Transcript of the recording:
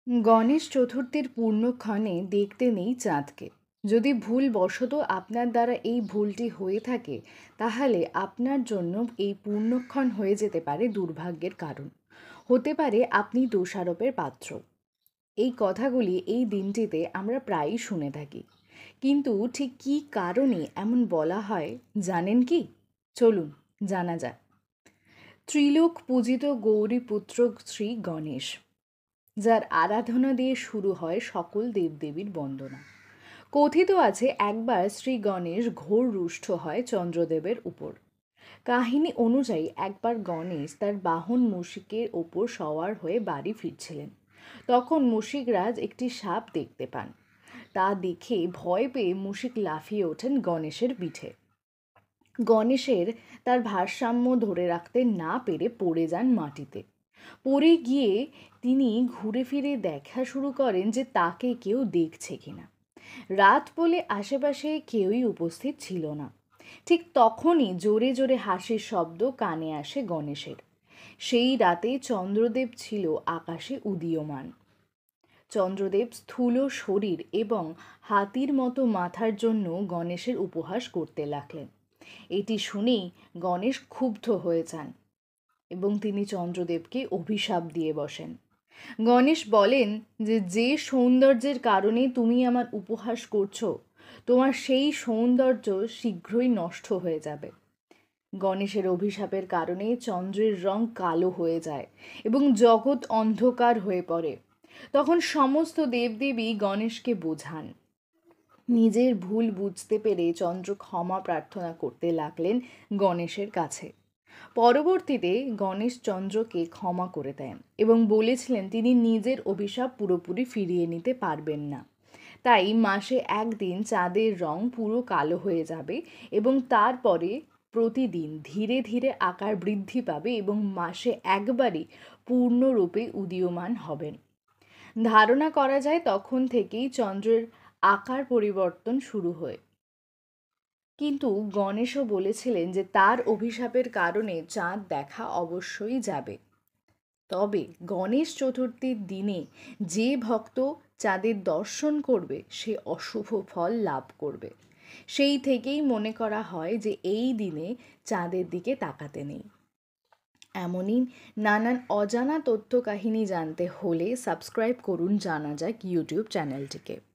গণেশ চতুর্থীর পূর্ণক্ষণে দেখতে নেই চাঁদকে। যদি ভুলবশত আপনার দ্বারা এই ভুলটি হয়ে থাকে, তাহলে আপনার জন্য এই পূর্ণক্ষণ হয়ে যেতে পারে দুর্ভাগ্যের কারণ। হতে পারে আপনি দোষারোপের পাত্র। এই কথাগুলি এই দিনটিতে আমরা প্রায়ই শুনে থাকি। কিন্তু ঠিক কী কারণে এমন বলা হয় জানেন কি? চলুন জানা যাক। ত্রিলোক পূজিত গৌরীপুত্র শ্রী গণেশ, যার আরাধনা দিয়ে শুরু হয় সকল দেবদেবীর বন্দনা। কথিত আছে একবার শ্রী গণেশ ঘোর রুষ্ট হয় চন্দ্রদেবের উপর। কাহিনী অনুযায়ী একবার গণেশ তার বাহন মুশিকের ওপর সওয়ার হয়ে বাড়ি ফিরছিলেন। তখন মুশিকরাজ একটি সাপ দেখতে পান। তা দেখে ভয় পেয়ে মুশিক লাফিয়ে ওঠেন গণেশের পিঠে। গণেশের তার ভারসাম্য ধরে রাখতে না পেরে পড়ে যান মাটিতে। পড়ে গিয়ে তিনি ঘুরে ফিরে দেখা শুরু করেন যে তাকে কেউ দেখছে কিনা। রাত বলে আশেপাশে কেউই উপস্থিত ছিল না। ঠিক তখনই জোরে জোরে হাসির শব্দ কানে আসে গণেশের। সেই রাতে চন্দ্রদেব ছিল আকাশে উদীয়মান। চন্দ্রদেব স্থূল শরীর এবং হাতির মতো মাথার জন্য গণেশের উপহাস করতে লাগলেন। এটি শুনেই গণেশ ক্ষুব্ধ হয়ে যান এবং তিনি চন্দ্রদেবকে অভিশাপ দিয়ে বসেন। গণেশ বলেন যে যে সৌন্দর্যের কারণে তুমি আমার উপহাস করছো, তোমার সেই সৌন্দর্য শীঘ্রই নষ্ট হয়ে যাবে। গণেশের অভিশাপের কারণে চন্দ্রের রং কালো হয়ে যায় এবং জগৎ অন্ধকার হয়ে পড়ে। তখন সমস্ত দেবদেবী গণেশকে বোঝান। নিজের ভুল বুঝতে পেরে চন্দ্র ক্ষমা প্রার্থনা করতে লাগলেন গণেশের কাছে। পরবর্তীতে গণেশ চন্দ্রকে ক্ষমা করে দেন এবং বলেছিলেন তিনি নিজের অভিশাপ পুরোপুরি ফিরিয়ে নিতে পারবেন না। তাই মাসে একদিন চাঁদের রং পুরো কালো হয়ে যাবে এবং তারপরে প্রতিদিন ধীরে ধীরে আকার বৃদ্ধি পাবে এবং মাসে একবারই পূর্ণরূপে উদীয়মান হবেন। ধারণা করা যায় তখন থেকেই চন্দ্রের আকার পরিবর্তন শুরু হয়। কিন্তু গণেশও বলেছিলেন যে তার অভিশাপের কারণে চাঁদ দেখা অবশ্যই যাবে। তবে গণেশ চতুর্থীর দিনে যে ভক্ত চাঁদের দর্শন করবে সে অশুভ ফল লাভ করবে। সেই থেকেই মনে করা হয় যে এই দিনে চাঁদের দিকে তাকাতে নেই। এমনই নানান অজানা তথ্য কাহিনী জানতে হলে সাবস্ক্রাইব করুন জানা যাক ইউটিউব চ্যানেলটিকে।